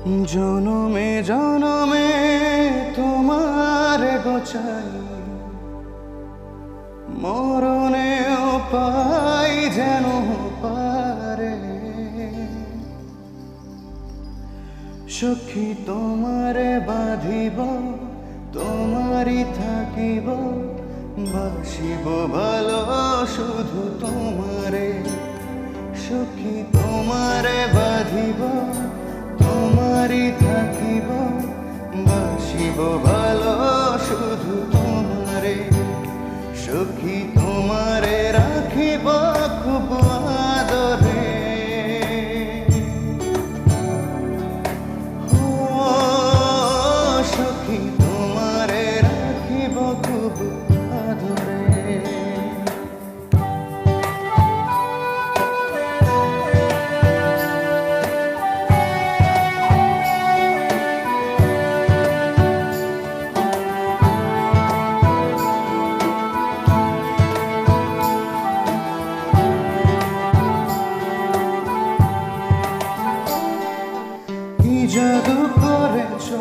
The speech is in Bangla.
জনমে জনমে তোমার গোচাই, মরণেও পাই যেন পারে। সখী তোমারে বাঁধিব, তোমারই থাকিব, বাসিব ভালো শুধু তোমারে। সখী তোমারে বাঁধিব, তোমারই থাকিব, বাসিব ভালো শুধু তোমারে। সখী তোমারে রাখিব খুব আদরে। ও সখী তোমারে রাখিব খুব আদরে। জাদু করেছো